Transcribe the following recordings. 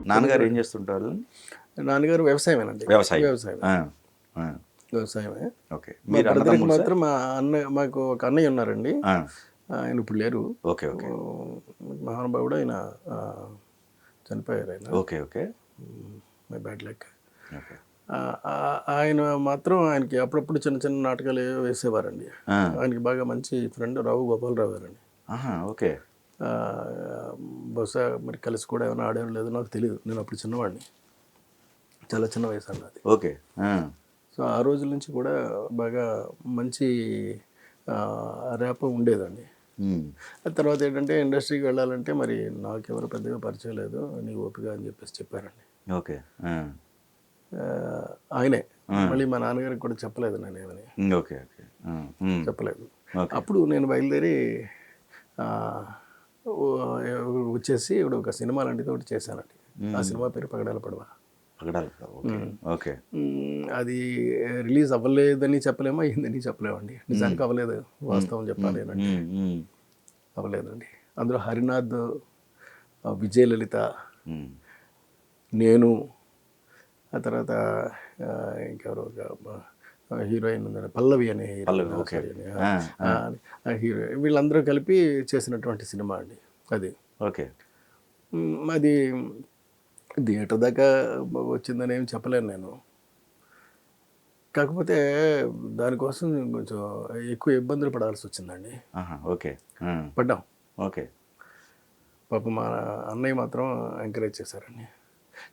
నాన్నగారు ఏం చేస్తుంటారు? నాన్నగారు వ్యవసాయమేనండి. వ్యవసాయం. వ్యవసాయం ఆ, ఆ, వ్యవసాయమే. ఓకే. మా మీరు బ్రదర్కి అన్నదమ్ములు సార్? మాత్రం మా అన్నయ్య, మాకు ఒక అన్నయ్య ఉన్నారండి. ఆ, ఆయన ఇప్పుడు లేరు. ఓకే ఓకే మహానుభావుడు ఆయన. ఆ, చనిపోయారు ఆయన. Okay okay my bad luck. Okay. ఆయన మాత్రం ఆయనకి అప్పుడప్పుడు చిన్న చిన్న నాటకాలు ఏవో వేసేవారండి. ఆ, ఆయనకి బాగా మంచి ఫ్రెండ్ రావు గోపాలరావు గారండి. ఆహా, ఓకే. ఆ, బహుశా మరి కలిసి కూడా ఏమైనా ఆడారో లేదో నాకు తెలియదు. నేను అప్పుడు చిన్నవాడిని, చాలా చిన్న వయసు అండి అది. ఓకే. ఆ, సో ఆ రోజుల నుంచి కూడా బాగా మంచి ర్యాప్ ఉండేదండి. ఉమ్, ఆ తర్వాత ఏంటంటే ఇండస్ట్రీకి వెళ్ళాలంటే మరి నాకెవరు పెద్దగా పరిచయం లేదు, నీ ఓపిక అని చెప్పేసి చెప్పారండి. ఓకే. ఆ, ఆ, ఆయనే మళ్ళీ మా నాన్నగారికి కూడా చెప్పలేదు నేను ఏమని, ఓకే ఓకే. ఆ, ఉమ్, చెప్పలేదు. ఓకే. అప్పుడు నేను బయలుదేరి ఆ, వచ్చేసి ఇప్పుడు ఒక సినిమా లాంటిది ఒకటి చేశానండి. ఆ సినిమా పేరు పగడాల పడవ. పగడాలి. Okay okay. అది రిలీజ్ అవ్వలేదని చెప్పలేము, అయ్యిందని చెప్పలేమండి. నిజానికి అవ్వలేదు, వాస్తవం చెప్పాలి అని అంటే. ఉమ్, ఉమ్, అవ్వలేదండి. అందులో హరినాథ్, విజయలలిత, ఉమ్, నేను, ఆ తర్వాత ఇంకెవరో హీరోయిన్ ఉందండి, పల్లవి అనే పల్లవి. Heroine, okay. సారీ అండి, ఆ, ఆ, హీరోయిన్, వీళ్ళందరూ కలిపి చేసినటువంటి సినిమా అండి అది. ఓకే. అది థియేటర్ దాకా వచ్చిందని ఏమి చెప్పలేను నేను. కాకపోతే దానికోసం కొంచెం ఎక్కువ ఇబ్బందులు పడాల్సి వచ్చిందండి. ఆహా, ఓకే. ఆ, పడ్డాం. ఓకే. పాపం మా అన్నయ్య మాత్రం ఎంకరేజ్ చేశారండి.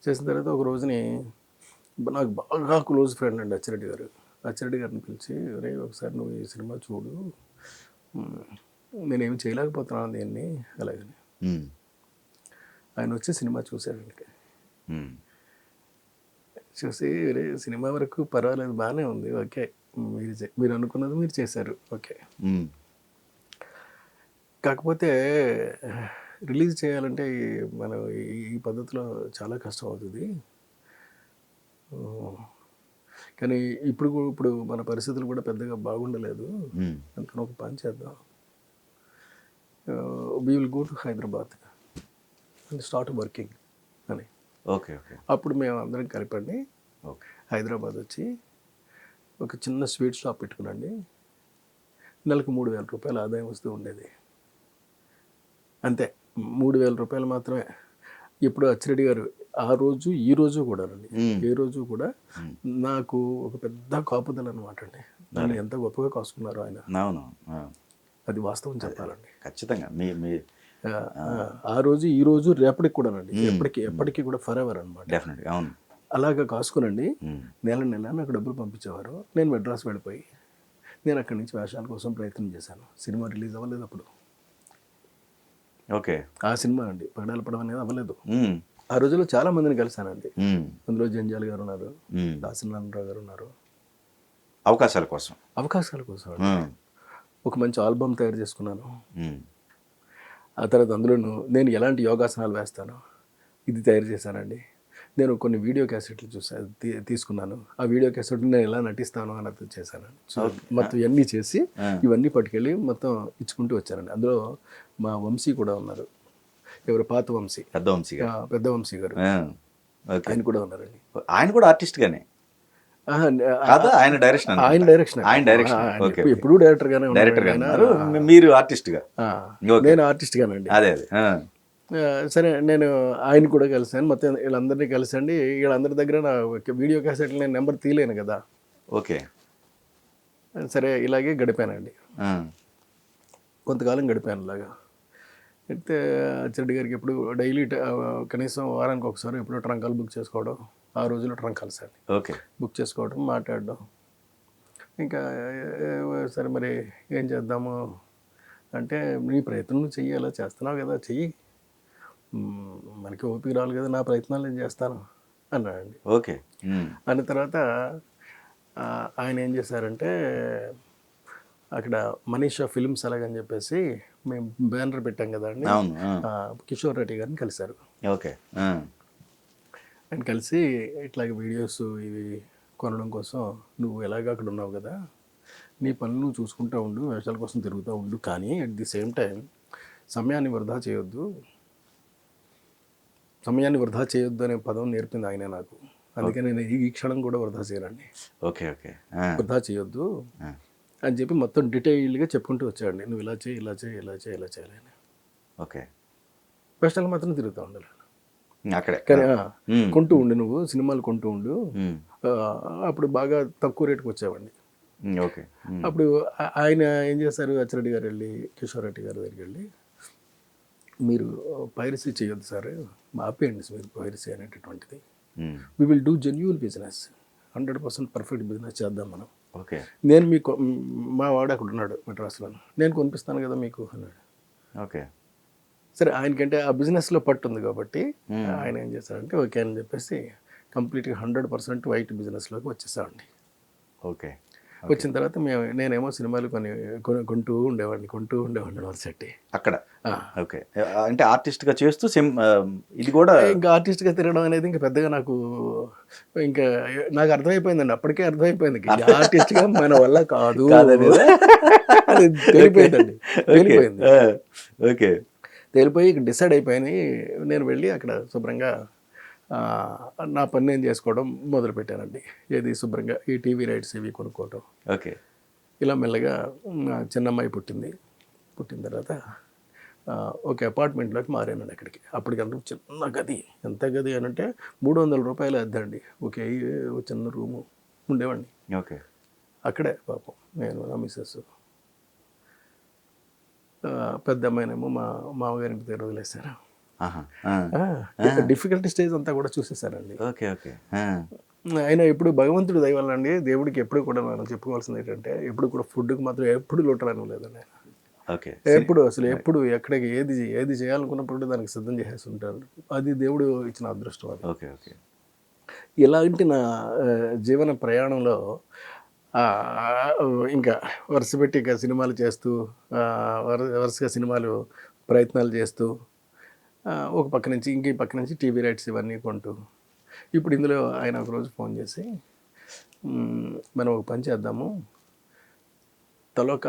చేసిన తర్వాత ఒక రోజుని నాకు బాగా క్లోజ్ ఫ్రెండ్ అండి అచ్చిరెడ్డి గారు. అచ్చిరెడ్డి గారిని పిలిచి, రే ఒకసారి నువ్వు ఈ సినిమా చూడు, మ్, నేనేమి చేయలేకపోతున్నాను దీన్ని అలాగని. ఉమ్, ఆయన వచ్చి సినిమా చూశాడండి. ఉమ్, చూసి, రే సినిమా వరకు పర్వాలేదు, బాగానే ఉంది, ఓకే, మీరు అనుకున్నది మీరు చేశారు, ఓకే. ఉమ్, కాకపోతే రిలీజ్ చేయాలంటే మనం ఈ పద్ధతిలో చాలా కష్టం అవుతుంది. కానీ ఇప్పుడు మన పరిస్థితులు కూడా పెద్దగా బాగుండలేదు. ఉమ్, అందుకని ఒక పని చేద్దాం, we will go to Hyderabad and start working అని. ఓకే ఓకే అప్పుడు మేము అందరం కలిపండి ఓకే. హైదరాబాద్ వచ్చి ఒక చిన్న స్వీట్ షాప్ పెట్టుకునండి. నెలకు 3,000 రూపాయలు ఆదాయం వస్తూ ఉండేది. అంతే, 3,000 రూపాయలు మాత్రమే. ఇప్పుడు అచ్చిరెడ్డి గారు ఆ రోజు ఈ రోజు కూడా అండి, ఏ రోజు కూడా నాకు ఒక పెద్ద కాపుదల అనమాట అండి. నన్ను ఎంత గొప్పగా కాసుకున్నారు ఆయన, అవును. అది వాస్తవం చెప్పాలండి. ఖచ్చితంగా మీ మీ ఆ రోజు ఈ రోజు రేపటికి కూడానండి, ఎప్పటికీ కూడా ఫర్ ఎవర్ అనమాట. డెఫినెట్గా అవును. అలాగా కాసుకునండి. నెల నాకు డబ్బులు పంపించేవారు. నేను మెడ్రాస్ వెళ్ళిపోయి నేను అక్కడి నుంచి వేషాల కోసం ప్రయత్నం చేశాను. సినిమా రిలీజ్ అవ్వలేదు అప్పుడు. ఓకే. ఆ సినిమా అండి పగడాల పడవ అనేది అవ్వలేదు. ఆ రోజుల్లో చాలా మందిని కలిశానండి. అందులో జంజాల్ గారు ఉన్నారు, దాసనారాయణరావు గారు ఉన్నారు. అవకాశాల కోసం అండి. ఒక మంచి ఆల్బమ్ తయారు చేసుకున్నాను. ఆ తర్వాత అందులోనూ నేను ఎలాంటి యోగాసనాలు వేస్తాను ఇది తయారు చేశానండి. నేను కొన్ని వీడియో క్యాసెట్లు తీసుకున్నాను. ఆ వీడియో క్యాసెట్లు నేను ఎలా నటిస్తాను అన్నది చేశాను. మొత్తం ఇవన్నీ చేసి ఇవన్నీ పట్టుకెళ్ళి మొత్తం ఇచ్చుకుంటూ వచ్చానండి. అందులో మా వంశీ కూడా ఉన్నారు. ఎవరు? పాత వంశీ, పెద్ద వంశీ గారు, ఆయన కూడా ఉన్నారండి. ఆయన కూడా ఆర్టిస్ట్ గానే ఆయన డైరెక్షన్ ఎప్పుడు డైరెక్టర్ గానే ఉన్నారు. మీరు ఆర్టిస్ట్ గా, నేను ఆర్టిస్ట్ గానండి. అదే సరే, నేను ఆయన కూడా కలిసాను. మొత్తం వీళ్ళందరినీ కలిసండి. వీళ్ళందరి దగ్గర నా వీడియో క్యాసెట్లు నేను నెంబర్ తీయలేను కదా. ఓకే. సరే, ఇలాగే గడిపానండి. కొంతకాలం గడిపాను ఇలాగా. అయితే అచ్చిరెడ్డి గారికి ఎప్పుడు డైలీ కనీసం వారానికి ఒకసారి ఎప్పుడో ట్రంకాలు బుక్ చేసుకోవడం. ఆ రోజుల్లో ట్రంకాలు సార్ ఓకే బుక్ చేసుకోవడం, మాట్లాడడం. ఇంకా సరే మరి ఏం చేద్దాము అంటే, నీ ప్రయత్నం నువ్వు చెయ్యి, అలా చేస్తున్నావు కదా, చెయ్యి, మనకి ఓపిక రావాలి కదా, నా ప్రయత్నాలు నేను చేస్తాను అన్నాడండి. ఓకే. అన్న తర్వాత ఆయన ఏం చేశారంటే, అక్కడ మనీషా ఫిల్మ్స్ అలాగని చెప్పేసి మేము బ్యానర్ పెట్టాం కదా అండి, కిషోర్ రెడ్డి గారిని కలిశారు. ఓకే. ఆయన కలిసి, ఇట్లాగ వీడియోస్ ఇవి కొనడం కోసం నువ్వు ఎలాగ అక్కడ ఉన్నావు కదా, నీ పనులు నువ్వు చూసుకుంటూ ఉండు, వేషాల కోసం తిరుగుతూ ఉండు, కానీ అట్ ది సేమ్ టైం సమయాన్ని వృధా చేయొద్దు. సమయాన్ని వృధా చేయొద్దు అనే పదం నేర్పింది ఆయనే నాకు. అందుకని నేను ఈ క్షణం కూడా వృధా చేయనండి. ఓకే ఓకే వృధా చేయొద్దు అని చెప్పి మొత్తం డీటెయిల్డ్గా చెప్పుకుంటూ వచ్చాడండి. నువ్వు ఇలా చేయి, ఇలా చేయి, ఇలా చేయి, ఇలా చేయాలని. ఓకే. ఫెస్టివల్ మాత్రం తిరుగుతూ ఉండాలి. అక్కడే కానీ కొంటూ ఉండు, నువ్వు సినిమాలు కొంటూ ఉండు. అప్పుడు బాగా తక్కువ రేటుకి వచ్చేవాడిని. ఓకే. అప్పుడు ఆయన ఏం చేశారు, అచ్చిరెడ్డి గారు వెళ్ళి కిషోర్ రెడ్డి గారి దగ్గరికి వెళ్ళి, మీరు పైరసీ చేయొద్దు సార్, ఆపేయండి మీరు పైరసీ అనేటటువంటిది. We will do genuine business, 100% perfect business చేద్దాం మనం. ఓకే. నేను మీకు, మా వాడు అక్కడ ఉన్నాడు మెడ్రాస్లో, నేను కొనిపిస్తాను కదా మీకు అన్నాడు. ఓకే. సరే, ఆయనకంటే ఆ బిజినెస్లో పట్టు ఉంది కాబట్టి ఆయన ఏం చేశారంటే ఓకే అని చెప్పేసి కంప్లీట్గా 100% వైట్ బిజినెస్లోకి వచ్చేసామండి. ఓకే. వచ్చిన తర్వాత నేనేమో సినిమాలు కొంటూ ఉండేవాడిని వరుసెట్టి అక్కడ. ఓకే. అంటే ఆర్టిస్ట్గా చేస్తూ ఇది కూడా ఇంకా ఆర్టిస్ట్గా తిరగడం అనేది ఇంకా పెద్దగా నాకు అర్థమైపోయిందండి. అప్పటికే అర్థమైపోయింది ఆర్టిస్ట్గా మన వల్ల కాదు అది తెలిపోయిందండి. ఓకే. తేలిపోయి డిసైడ్ అయిపోయి నేను వెళ్ళి అక్కడ శుభ్రంగా నా పని నేను చేసుకోవడం మొదలుపెట్టానండి. ఏది శుభ్రంగా ఈ టీవీ రైట్స్ ఇవి కొనుక్కోవటం. ఓకే. ఇలా మెల్లగా చిన్నమ్మాయి పుట్టిన తర్వాత ఒక అపార్ట్మెంట్లోకి మారానండి. అక్కడికి అప్పటికంటే చిన్న గది, ఎంత గది అని అంటే 300 రూపాయలు అద్దండి. ఒక చిన్న రూము ఉండేవాడిని. ఓకే. అక్కడే పాపం నేను, నా మిస్సెస్, పెద్ద అమ్మాయినేమో మా మామగారింటి దగ్గర వదిలేశారు. డిఫికల్టీ స్టేజ్ అంతా కూడా చూసేసారండి. ఓకే. ఓకే. ఆయన ఎప్పుడు భగవంతుడు దయ వల్ల అండి, దేవుడికి ఎప్పుడు కూడా మనం చెప్పుకోవాల్సింది ఏంటంటే ఎప్పుడు కూడా ఫుడ్కి మాత్రం ఎప్పుడు లోటరాను లేదండి ఆయన. ఓకే. ఎప్పుడు ఎక్కడికి ఏది చేయాలనుకున్నప్పుడు దానికి సిద్ధం చేసేసి ఉంటారు. అది దేవుడు ఇచ్చిన అదృష్టం అది. ఓకే. ఓకే. ఇలాంటి నా జీవన ప్రయాణంలో ఇంకా వరుసపెట్టి ఇక సినిమాలు చేస్తూ వరుసగా సినిమాలు ప్రయత్నాలు చేస్తూ ఒక పక్క నుంచి ఈ పక్క నుంచి టీవీ రైట్స్ ఇవన్నీ కొంటూ, ఇప్పుడు ఇందులో ఆయన ఒకరోజు ఫోన్ చేసి మనం ఒక పని చేద్దాము, తలొక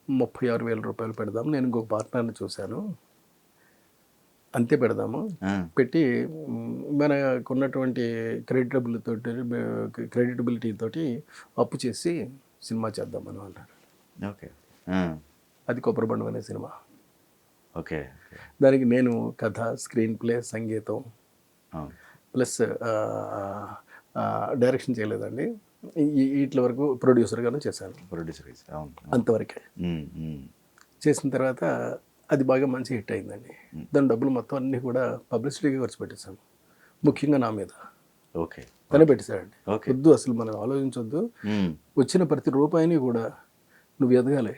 36,000 రూపాయలు పెడదాం, నేను ఇంకొక పార్ట్నర్ని చూశాను, అంతే పెడదాము, పెట్టి మనకున్నటువంటి క్రెడిటబిలిటీ తోటి అప్పు చేసి సినిమా చేద్దాం మనం అన్నారు. ఓకే. అది కొబ్బరిబండం అనే సినిమా. ఓకే. దానికి నేను కథ, స్క్రీన్ ప్లే, సంగీతం ప్లస్ డైరెక్షన్ చేయలేదండి. వీటి వరకు ప్రొడ్యూసర్గానే చేశాను. అంతవరకే చేసిన తర్వాత అది బాగా మంచి హిట్ అయిందండి. దాని డబ్బులు మొత్తం అన్నీ కూడా పబ్లిసిటీగా ఖర్చు పెట్టేశాను, ముఖ్యంగా నా మీద. ఓకే. తనే పెట్టేశాడండి. వద్దు, అసలు మనం ఆలోచించొద్దు, వచ్చిన ప్రతి రూపాయిని కూడా నువ్వు ఎదగాలి,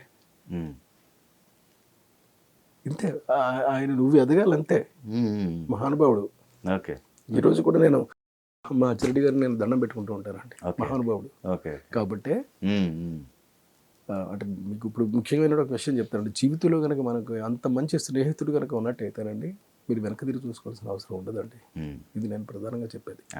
ఇంతే ఆయన, నువ్వు ఎదగాలంతే. మహానుభావుడు. ఓకే. ఈరోజు కూడా నేను మా చెరెడ్డి గారిని నేను దండం పెట్టుకుంటూ ఉంటానండి, మహానుభావుడు. ఓకే. కాబట్టి అంటే మీకు ఇప్పుడు ముఖ్యమైన ఒక విషయం చెప్తానండి, జీవితంలో కనుక మనకు అంత మంచి స్నేహితుడు కనుక ఉన్నట్టయితేనండి మీరు వెనక తిరిగి చూసుకోవాల్సిన అవసరం ఉండదండి. ఇది నేను ప్రధానంగా చెప్పేది.